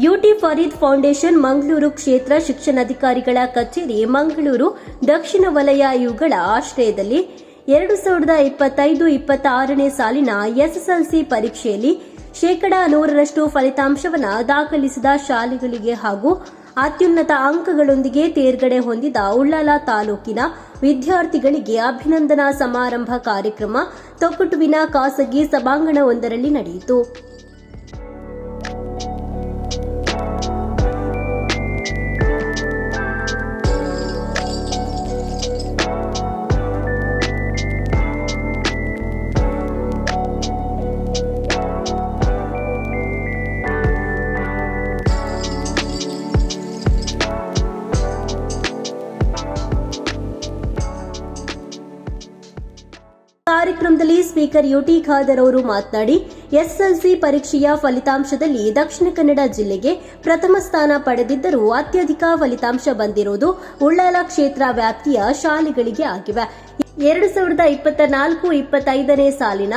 UT Farid foundation Mangaluru ಕ್ಷೇತ್ರ ಶಿಕ್ಷಣಾಧಿಕಾರಿಗಳ ಕಚೇರಿ ಮಂಗಳೂರು ದಕ್ಷಿಣ ವಲಯ ಇವುಗಳ ಆಶ್ರಯದಲ್ಲಿ 2025-26ನೇ ಸಾಲಿನ ಎಸ್ಎಸ್ಎಲ್ಸಿ ಪರೀಕ್ಷೆಯಲ್ಲಿ 100% ಫಲಿತಾಂಶವನ್ನು ದಾಖಲಿಸಿದ ಶಾಲೆಗಳಿಗೆ ಹಾಗೂ ಅತ್ಯುನ್ನತ ಅಂಕಗಳೊಂದಿಗೆ ತೇರ್ಗಡೆ ಹೊಂದಿದ ಉಳ್ಳಾಲ ತಾಲೂಕಿನ ವಿದ್ಯಾರ್ಥಿಗಳಿಗೆ ಅಭಿನಂದನಾ ಸಮಾರಂಭ ಕಾರ್ಯಕ್ರಮ ತೊಕ್ಕಟುವಿನ ಖಾಸಗಿ ಸಭಾಂಗಣವೊಂದರಲ್ಲಿ ನಡೆಯಿತು. ಕಾರ್ಯಕ್ರಮದಲ್ಲಿ ಸ್ಪೀಕರ್ ಯುಟಿ ಖಾದರ್ ಅವರು ಮಾತನಾಡಿ, ಎಸ್ಎಸ್ಎಲ್ಸಿ ಪರೀಕ್ಷೆಯ ಫಲಿತಾಂಶದಲ್ಲಿ ದಕ್ಷಿಣ ಕನ್ನಡ ಜಿಲ್ಲೆಗೆ ಪ್ರಥಮ ಸ್ಥಾನ ಪಡೆದಿದ್ದರೂ ಅತ್ಯಧಿಕ ಫಲಿತಾಂಶ ಬಂದಿರುವುದು ಉಳ್ಳಾಲ ಕ್ಷೇತ್ರ ವ್ಯಾಪ್ತಿಯ ಶಾಲೆಗಳಿಗೆ ಆಗಿವೆ. 2024-25ನೇ ಸಾಲಿನ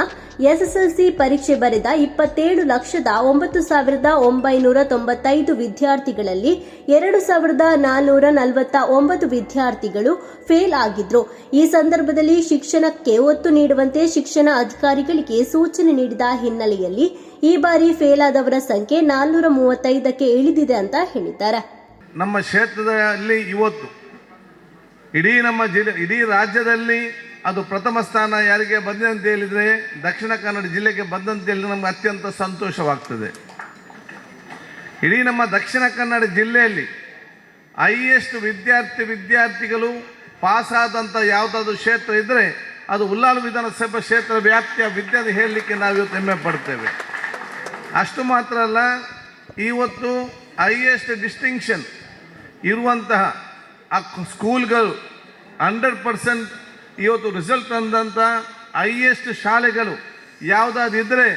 ಎಸ್ಎಸ್ಎಲ್ಸಿ ಪರೀಕ್ಷೆ ಬರೆದ 27,09,995 ವಿದ್ಯಾರ್ಥಿಗಳಲ್ಲಿ 2,449 ವಿದ್ಯಾರ್ಥಿಗಳು ಫೇಲ್ ಆಗಿದ್ರು. ಈ ಸಂದರ್ಭದಲ್ಲಿ ಶಿಕ್ಷಣಕ್ಕೆ ಒತ್ತು ನೀಡುವಂತೆ ಶಿಕ್ಷಣ ಅಧಿಕಾರಿಗಳಿಗೆ ಸೂಚನೆ ನೀಡಿದ ಹಿನ್ನೆಲೆಯಲ್ಲಿ ಈ ಬಾರಿ ಫೇಲ್ ಆದವರ ಸಂಖ್ಯೆ 435ಕ್ಕೆ ಇಳಿದಿದೆ ಅಂತ ಹೇಳಿದ್ದಾರೆ. ನಮ್ಮ ಕ್ಷೇತ್ರದಲ್ಲಿ ಇವತ್ತು ಇಡೀ ನಮ್ಮ ಜಿಲ್ಲೆ, ಇಡೀ ರಾಜ್ಯದಲ್ಲಿ ಅದು ಪ್ರಥಮ ಸ್ಥಾನ ಯಾರಿಗೆ ಬಂದಿದೆ ಅಂತ ಹೇಳಿದರೆ ದಕ್ಷಿಣ ಕನ್ನಡ ಜಿಲ್ಲೆಗೆ ಬಂದಂತ ಹೇಳಿದ್ರೆ ನಮ್ಗೆ ಅತ್ಯಂತ ಸಂತೋಷವಾಗ್ತದೆ. ಇಡೀ ನಮ್ಮ ದಕ್ಷಿಣ ಕನ್ನಡ ಜಿಲ್ಲೆಯಲ್ಲಿ ಹೈಯೆಸ್ಟ್ ವಿದ್ಯಾರ್ಥಿಗಳು ಪಾಸಾದಂಥ ಯಾವುದಾದ್ರು ಕ್ಷೇತ್ರ ಇದ್ದರೆ ಅದು ಉಳ್ಳಾಲ ವಿಧಾನಸಭಾ ಕ್ಷೇತ್ರ ವ್ಯಾಪ್ತಿಯ ವಿದ್ಯೆ ಅಂತ ಹೇಳಲಿಕ್ಕೆ ನಾವು ಇವತ್ತು ಹೆಮ್ಮೆ ಪಡ್ತೇವೆ. ಅಷ್ಟು ಮಾತ್ರ ಅಲ್ಲ, ಇವತ್ತು ಹೈಯೆಸ್ಟ್ ಡಿಸ್ಟಿಂಕ್ಷನ್ ಇರುವಂತಹ ಆ ಸ್ಕೂಲ್ಗಳು 100% ಇವತ್ತು ರಿಸಲ್ಟ್ ತಂದಂಥ ಹೈಯೆಸ್ಟ್ ಶಾಲೆಗಳು ಯಾವುದಾದಿದ್ದರೆ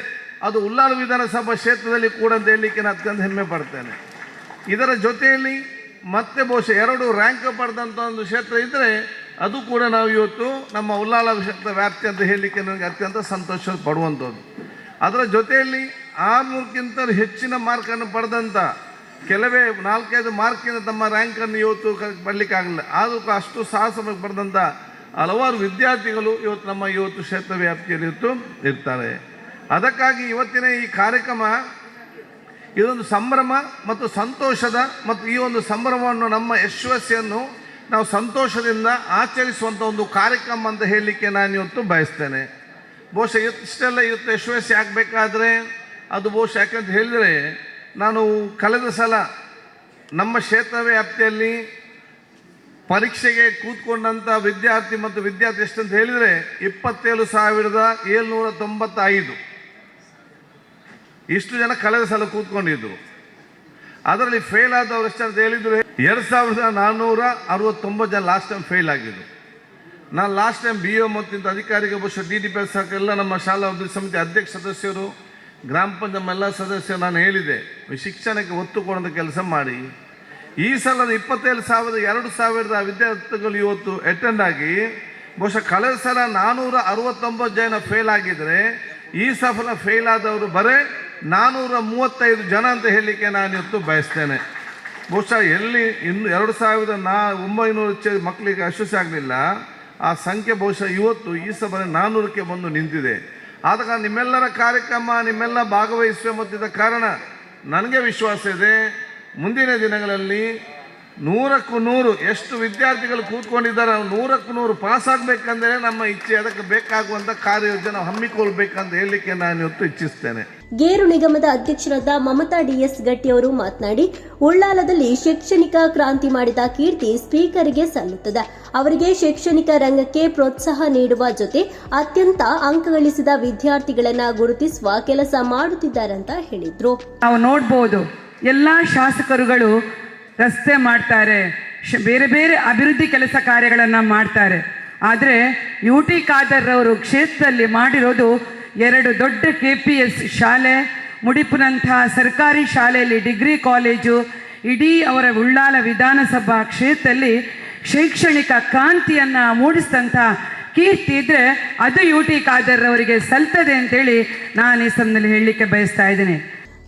ಅದು ಉಳ್ಳಾಲ ವಿಧಾನಸಭಾ ಕ್ಷೇತ್ರದಲ್ಲಿ ಕೂಡ ಅಂತ ಹೇಳಲಿಕ್ಕೆ ನಾನು ಅತ್ಯಂತ ಹೆಮ್ಮೆ ಪಡ್ತೇನೆ. ಇದರ ಜೊತೆಯಲ್ಲಿ ಮತ್ತೆ ಬಹುಶಃ 2 ರ್ಯಾಂಕ್ ಪಡೆದಂಥ ಒಂದು ಕ್ಷೇತ್ರ ಇದ್ದರೆ ಅದು ಕೂಡ ನಾವು ಇವತ್ತು ನಮ್ಮ ಉಳ್ಳಾಲ ಕ್ಷೇತ್ರ ವ್ಯಾಪ್ತಿ ಅಂತ ಹೇಳಲಿಕ್ಕೆ ನನಗೆ ಅತ್ಯಂತ ಸಂತೋಷ ಪಡುವಂಥದ್ದು. ಅದರ ಜೊತೆಯಲ್ಲಿ 600ಕ್ಕಿಂತ ಹೆಚ್ಚಿನ ಮಾರ್ಕನ್ನು ಪಡೆದಂಥ ಕೆಲವೇ 4-5 ಮಾರ್ಕಿಂದ ತಮ್ಮ ರ್ಯಾಂಕನ್ನು ಇವತ್ತು ಬರಲಿಕ್ಕಾಗಲಿಲ್ಲ, ಆದರೂ ಅಷ್ಟು ಸಾಹಸವಾಗಿ ಪಡೆದಂಥ ಹಲವಾರು ವಿದ್ಯಾರ್ಥಿಗಳು ಇವತ್ತು ನಮ್ಮ ಕ್ಷೇತ್ರ ವ್ಯಾಪ್ತಿಯಲ್ಲಿ ಇರ್ತಾರೆ. ಅದಕ್ಕಾಗಿ ಇವತ್ತಿನ ಈ ಕಾರ್ಯಕ್ರಮ ಇದೊಂದು ಸಂಭ್ರಮ ಮತ್ತು ಸಂತೋಷದ ಮತ್ತು ಈ ಒಂದು ಸಂಭ್ರಮವನ್ನು ನಮ್ಮ ಯಶಸ್ವಿಯನ್ನು ನಾವು ಸಂತೋಷದಿಂದ ಆಚರಿಸುವಂಥ ಒಂದು ಕಾರ್ಯಕ್ರಮ ಅಂತ ಹೇಳಲಿಕ್ಕೆ ನಾನು ಇವತ್ತು ಬಯಸ್ತೇನೆ. ಬಹುಶಃ ಇಷ್ಟೆಲ್ಲ ಇವತ್ತು ಯಶಸ್ವಿ ಆಗಬೇಕಾದ್ರೆ ಅದು ಬಹುಶಃ ಯಾಕಂತ ಹೇಳಿದರೆ ನಾನು ಕಳೆದ ಸಲ ನಮ್ಮ ಕ್ಷೇತ್ರ ವ್ಯಾಪ್ತಿಯಲ್ಲಿ ಪರೀಕ್ಷೆಗೆ ಕೂತ್ಕೊಂಡಂಥ ವಿದ್ಯಾರ್ಥಿ ಮತ್ತು ವಿದ್ಯಾರ್ಥಿ ಎಷ್ಟಂತ ಹೇಳಿದರೆ 27,795 ಇಷ್ಟು ಜನ ಕಳೆದ ಸಲ ಕೂತ್ಕೊಂಡಿದ್ರು. ಅದರಲ್ಲಿ ಫೇಲ್ ಆದವರು ಎಷ್ಟಂತ ಹೇಳಿದರೆ 2,469 ಜನ ಲಾಸ್ಟ್ ಟೈಮ್ ಫೇಲ್ ಆಗಿದ್ರು. ನಾನು ಲಾಸ್ಟ್ ಟೈಮ್ BO ಮತ್ತು ಅಧಿಕಾರಿಗೆ ಬಹುಶಃ DDPS ಎಲ್ಲ ನಮ್ಮ ಶಾಲಾ ಅಭಿವೃದ್ಧಿ ಸಮಿತಿ ಅಧ್ಯಕ್ಷ ಸದಸ್ಯರು, ಗ್ರಾಮ ಪಂಚಾಯತ್ ಎಲ್ಲ ಸದಸ್ಯರು ನಾನು ಹೇಳಿದೆ, ಶಿಕ್ಷಣಕ್ಕೆ ಒತ್ತು ಕೊಡುವಂಥ ಕೆಲಸ ಮಾಡಿ. ಈ ಸಲದ 27,000 ವಿದ್ಯಾರ್ಥಿಗಳು ಇವತ್ತು ಅಟೆಂಡ್ ಆಗಿ ಬಹುಶಃ ಕಳೆದ ಸಲ 469 ಜನ ಫೇಲ್ ಆಗಿದ್ದರೆ ಈ ಸಲ ಫೇಲ್ ಆದವರು ಬರೀ 435 ಜನ ಅಂತ ಹೇಳಲಿಕ್ಕೆ ನಾನು ಇವತ್ತು ಬಯಸ್ತೇನೆ. ಬಹುಶಃ ಎಲ್ಲಿ ಇನ್ನು 2,900 ಮಕ್ಕಳಿಗೆ ಯಶಸ್ವಿ ಆಗಲಿಲ್ಲ, ಆ ಸಂಖ್ಯೆ ಬಹುಶಃ ಇವತ್ತು ಈ ಸಲ 400ಕ್ಕೆ ಬಂದು ನಿಂತಿದೆ. ಆದ ಕಾರಣ ನಿಮ್ಮೆಲ್ಲರ ಕಾರ್ಯಕ್ರಮ ನಿಮ್ಮೆಲ್ಲ ಭಾಗವಹಿಸುವ ಮತ್ತಿದ್ದ ಕಾರಣ ನನಗೆ ವಿಶ್ವಾಸ ಇದೆ, ಮುಂದಿನ ದಿನಗಳಲ್ಲಿ 100ಕ್ಕೂ 100 ಎಷ್ಟು ವಿದ್ಯಾರ್ಥಿಗಳು ಕೂತ್ಕೊಂಡಿದ್ದಾರೆ 100ಕ್ಕೂ 100 ಪಾಸ್ ಆಗಬೇಕಂದ್ರೆ ನಮ್ಮ ಇಚ್ಛೆ, ಅದಕ್ಕೆ ಬೇಕಾಗುವಂಥ ಕಾರ್ಯಯೋಜನೆ ಹಮ್ಮಿಕೊಳ್ಬೇಕಂತ ಹೇಳಲಿಕ್ಕೆ ನಾನು ಇವತ್ತು ಇಚ್ಛಿಸ್ತೇನೆ. ಗೇರು ನಿಗಮದ ಅಧ್ಯಕ್ಷರಾದ ಮಮತಾ DS ಗಟ್ಟಿ ಅವರು ಮಾತನಾಡಿ, ಉಳ್ಳಾಲದಲ್ಲಿ ಶೈಕ್ಷಣಿಕ ಕ್ರಾಂತಿ ಮಾಡಿದ ಕೀರ್ತಿ ಸ್ಪೀಕರ್ಗೆ ಸಲ್ಲುತ್ತದೆ. ಅವರಿಗೆ ಶೈಕ್ಷಣಿಕ ರಂಗಕ್ಕೆ ಪ್ರೋತ್ಸಾಹ ನೀಡುವ ಜೊತೆ ಅತ್ಯಂತ ಅಂಕ ಗಳಿಸಿದ ವಿದ್ಯಾರ್ಥಿಗಳನ್ನ ಗುರುತಿಸುವ ಕೆಲಸ ಮಾಡುತ್ತಿದ್ದಾರೆ ಅಂತ ಹೇಳಿದ್ರು. ನಾವು ನೋಡಬಹುದು, ಎಲ್ಲ ಶಾಸಕರುಗಳು ರಸ್ತೆ ಮಾಡ್ತಾರೆ, ಬೇರೆ ಬೇರೆ ಅಭಿವೃದ್ಧಿ ಕೆಲಸ ಕಾರ್ಯಗಳನ್ನು ಮಾಡ್ತಾರೆ. ಆದರೆ ಯುಟಿ ಖಾದರ್ ಅವರು ಕ್ಷೇತ್ರದಲ್ಲಿ ಮಾಡಿರೋದು 2 ದೊಡ್ಡ KPS ಶಾಲೆ, ಮುಡಿಪುನಂತಹ ಸರ್ಕಾರಿ ಶಾಲೆಯಲ್ಲಿ ಡಿಗ್ರಿ ಕಾಲೇಜು, ಇಡೀ ಅವರ ಉಳ್ಳಾಲ ವಿಧಾನಸಭಾ ಕ್ಷೇತ್ರದಲ್ಲಿ ಶೈಕ್ಷಣಿಕ ಕ್ರಾಂತಿಯನ್ನು ಮೂಡಿಸಿದಂಥ ಕೀರ್ತಿ ಇದ್ದರೆ ಅದು ಯುಟಿ ಖಾದರ್ ಅವರಿಗೆ ಸಲ್ತದೆ ಅಂತೇಳಿ ನಾನು ಈ ಸಮಯದಲ್ಲಿ ಹೇಳಲಿಕ್ಕೆ ಬಯಸ್ತಾ ಇದ್ದೇನೆ.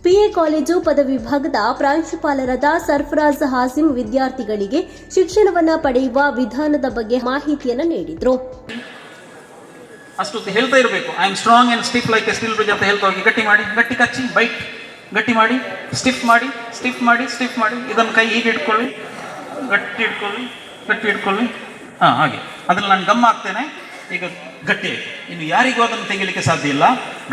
ಪಿಎ ಕಾಲೇಜು ಪದವಿ ವಿಭಾಗದ ಪ್ರಾಂಶುಪಾಲರಾದ ಸರ್ಫರಾಜ್ ಹಾಸಿಂ ವಿದ್ಯಾರ್ಥಿಗಳಿಗೆ ಶಿಕ್ಷಣವನ್ನು ಪಡೆಯುವ ವಿಧಾನದ ಬಗ್ಗೆ ಮಾಹಿತಿಯನ್ನು ನೀಡಿದರು. ಅಷ್ಟು ಹೇಳ್ತಾ ಇರಬೇಕು. I am strong and stiff like a steel bridge ಅಂತ ಹೇಳ್ತಾ ಹೋಗಿ ಗಟ್ಟಿ ಮಾಡಿ, ಗಟ್ಟಿ ಕಚ್ಚಿ, ಬೈಟ್, ಗಟ್ಟಿ ಮಾಡಿ, ಸ್ಟಿಫ್ ಮಾಡಿ, ಸ್ಟಿಫ್ ಮಾಡಿ, ಸ್ಟಿಫ್ ಮಾಡಿ. ಇದನ್ನು ಕೈ ಹೀಗೆ ಇಟ್ಕೊಳ್ಳಿ, ಗಟ್ಟಿ ಇಟ್ಕೊಳ್ಳಿ, ಗಟ್ಟಿ ಇಟ್ಕೊಳ್ಳಿ. ಹಾಗೆ ಅದ್ರಲ್ಲಿ ನಾನು ಗಮ್ಮ ಹಾಕ್ತೇನೆ. ಈಗ ಗಟ್ಟಿ ಆಯಿತು. ಇನ್ನು ಯಾರಿಗೂ ಅದನ್ನು ತೆಗಿಲಿಕ್ಕೆ ಸಾಧ್ಯ ಇಲ್ಲ.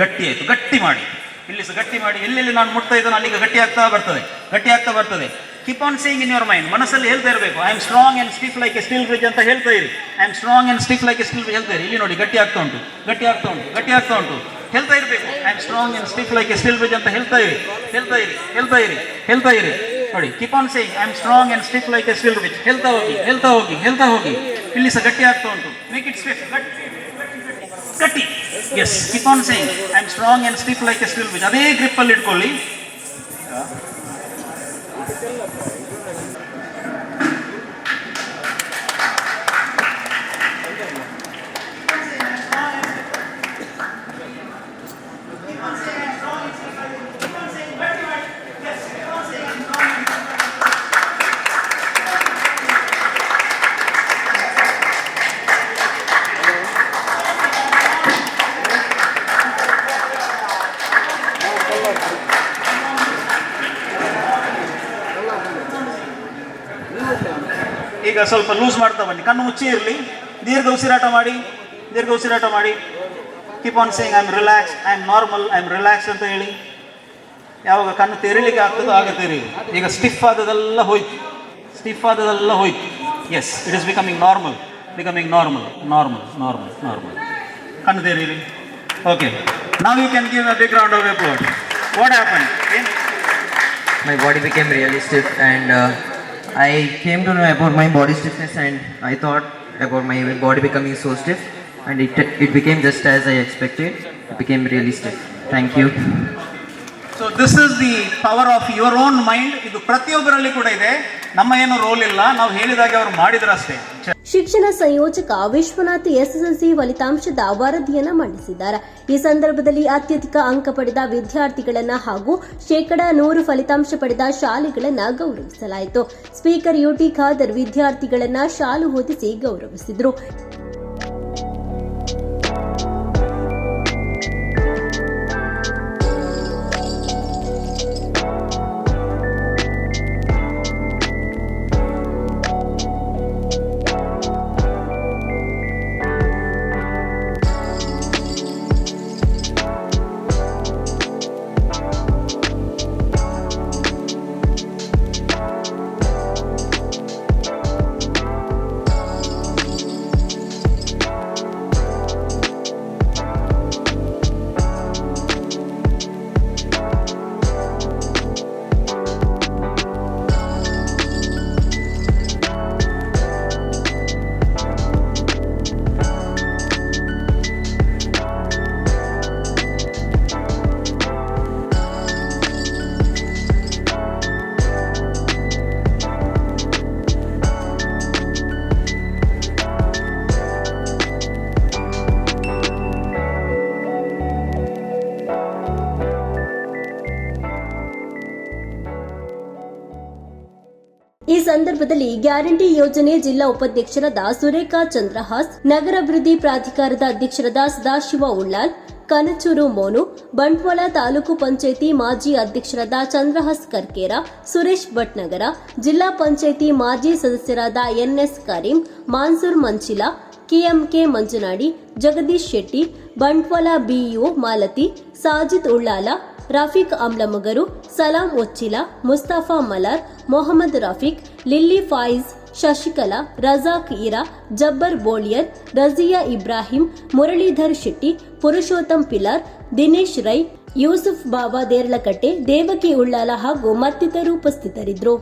ಗಟ್ಟಿ ಆಯಿತು. ಗಟ್ಟಿ ಮಾಡಿ, ಇಲ್ಲಿ ಸಹ ಗಟ್ಟಿ ಮಾಡಿ. ಎಲ್ಲೆಲ್ಲಿ ನಾನು ಮುಟ್ತಾ ಇದ್ದಾನೆ ಅಲ್ಲಿಗೆ ಗಟ್ಟಿ ಆಗ್ತಾ ಬರ್ತದೆ, ಗಟ್ಟಿ ಆಗ್ತಾ ಬರ್ತದೆ. Keep on saying in your mind. ಮನಸ್ಸಲ್ಲಿ ಹೇಳ್ತಾ ಇರಬೇಕು. I am strong and stiff like a steel bridge ಅಂತ ಹೇಳ್ತಾ ಇರಿ. I am strong and stiff like a steel bridge ಹೇಳ್ತಾ ಇರಿ. ಇಲ್ಲಿ ನೋಡಿ ಗಟ್ಟಿ ಆಗ್ತಾ ಉಂಟು, ಗಟ್ಟಿ ಆಗ್ತಾ ಉಂಟು, ಗಟ್ಟಿ ಆಗ್ತಾ ಉಂಟು. ಹೇಳ್ತಾ ಇರಬೇಕು. I am strong and stiff like a steel bridge ಅಂತ ಹೇಳ್ತಾ ಇರಿ, ಹೇಳ್ತಾ ಇರಿ, ಹೇಳ್ತಾ ಇರಿ, ಹೇಳ್ತಾ ಇರಿ. ನೋಡಿ, keep on saying I am strong and stiff like a steel bridge. ಹೇಳ್ತಾ ಹೋಗಿ, ಹೇಳ್ತಾ ಹೋಗಿ, ಹೇಳ್ತಾ ಹೋಗಿ. ಇಲ್ಲಿ ಸಹ ಗಟ್ಟಿ ಆಗ್ತಾ ಉಂಟು. ಮೇಕ್ ಇಟ್ ಸ್ಟಿಫ್, ಗಟ್ಟಿ. Yes, keep on saying I am strong and stiff like a steel bridge. ಅದೇ ಗ್ರಿಪ್ ಅಲ್ಲಿ ಇಟ್ಕೊಳ್ಳಿ. ಈಗ ಸ್ವಲ್ಪ ಲೂಸ್ ಮಾಡ್ತಾ ಬನ್ನಿ. ಕಣ್ಣು ಮುಚ್ಚಿ ಇರಲಿ. ದೀರ್ಘ ಉಸಿರಾಟ ಮಾಡಿ, ದೀರ್ಘ ಉಸಿರಾಟ ಮಾಡಿ. Keep on saying I am relax, I am normal, I am relax ಅಂತ ಹೇಳಿ. ಯಾವಾಗ ಕಣ್ಣು ತೆರೀಲಿಕ್ಕೆ ಆಗ್ತದೋ ಆಗ ತೆರೀರಿ. ಈಗ ಸ್ಟಿಫ್ ಆದದೆಲ್ಲ ಹೋಯ್ತು, ಸ್ಟಿಫ್ ಆದದೆಲ್ಲ ಹೋಯ್ತು. Yes, it is becoming normal, becoming normal, normal, normal, normal. ಕಣ್ಣು ತೆರೀರಿ. Okay, now you can give a big round of applause. What happen? My body became really stiff, and I came to know about my body stiffness, and I thought about my body becoming so stiff, and it became just as I expected. It became really stiff. Thank you. So this is the power of your own mind. ಇದು ಪ್ರತಿಯೊಬ್ಬರಲ್ಲಿ ಕೂಡ ಇದೆ. ನಮ್ಮ ಏನು roll ಇಲ್ಲ, ನಾವು ಹೇಳಿದಾಗೆ ಅವರು ಮಾಡಿದ್ರಷ್ಟೇ. ಶಿಕ್ಷಣ ಸಂಯೋಜಕ ವಿಶ್ವನಾಥ್ ಎಸ್ಎಸ್ಎಲ್ಸಿ ಫಲಿತಾಂಶದ ವರದಿಯನ್ನು ಮಂಡಿಸಿದ್ದಾರೆ. ಈ ಸಂದರ್ಭದಲ್ಲಿ ಅತ್ಯಧಿಕ ಅಂಕ ಪಡೆದ ವಿದ್ಯಾರ್ಥಿಗಳನ್ನ ಹಾಗೂ 100% ಫಲಿತಾಂಶ ಪಡೆದ ಶಾಲೆಗಳನ್ನ ಗೌರವಿಸಲಾಯಿತು. ಸ್ಪೀಕರ್ ಯುಟಿ ಖಾದರ್ ವಿದ್ಯಾರ್ಥಿಗಳನ್ನ ಶಾಲು ಹೊದಿಸಿ ಗೌರವಿಸಿದರು. ಈ ಸಂದರ್ಭದಲ್ಲಿ ಗ್ಯಾರಂಟಿ ಯೋಜನೆ ಜಿಲ್ಲಾ ಉಪಾಧ್ಯಕ್ಷರಾದ ಸುರೇಖಾ ಚಂದ್ರಹಾಸ್, ನಗರಾಭಿವೃದ್ಧಿ ಪ್ರಾಧಿಕಾರದ ಅಧ್ಯಕ್ಷರಾದ ಸದಾಶಿವ ಉಳ್ಳಾಲ್, ಕನಚೂರು ಮೋನು, ಬಂಟ್ವಾಳ ತಾಲೂಕು ಪಂಚಾಯಿತಿ ಮಾಜಿ ಅಧ್ಯಕ್ಷರಾದ ಚಂದ್ರಹಾಸ್ ಕರ್ಕೇರ, ಸುರೇಶ್ ಭಟ್ನಗರ, ಜಿಲ್ಲಾ ಪಂಚಾಯಿತಿ ಮಾಜಿ ಸದಸ್ಯರಾದ ಎನ್ಎಸ್ ಕರೀಂ, ಮಾನ್ಸೂರ್ ಮಂಚಿಲಾ, ಕೆಎಂಕೆ ಮಂಜನಾಡಿ, ಜಗದೀಶ್ ಶೆಟ್ಟಿ, ಬಂಟ್ವಾಳ ಬಿಇಒ ಮಾಲತಿ, ಸಾಜಿದ್ ಉಳ್ಳಾಲ, ರಫೀಕ್ ಅಮ್ಲಮಗರು, ಸಲಾಂ ಒಚ್ಚಿಲ, ಮುಸ್ತಫಾ ಮಲಾರ್, ಮೊಹಮ್ಮದ್ ರಫೀಕ್, ಲಿಲ್ಲಿ ಫಾಯಿಜ್, ಶಶಿಕಲಾ, ರಜಾಕ್ ಈರಾ, ಜಬ್ಬರ್ ಬೋಳಿಯರ್, ರಜಿಯಾ ಇಬ್ರಾಹಿಂ, ಮುರಳೀಧರ್ ಶೆಟ್ಟಿ, ಪುರುಷೋತ್ತಮ್ ಪಿಲಾರ್, ದಿನೇಶ್ ರೈ, ಯೂಸುಫ್ ಬಾಬಾ ದೇರ್ಲಕಟ್ಟೆ, ದೇವಕಿ ಉಳ್ಳಾಲ ಹಾಗೂ ಮತ್ತಿತರರು ಉಪಸ್ಥಿತರಿದ್ದರು.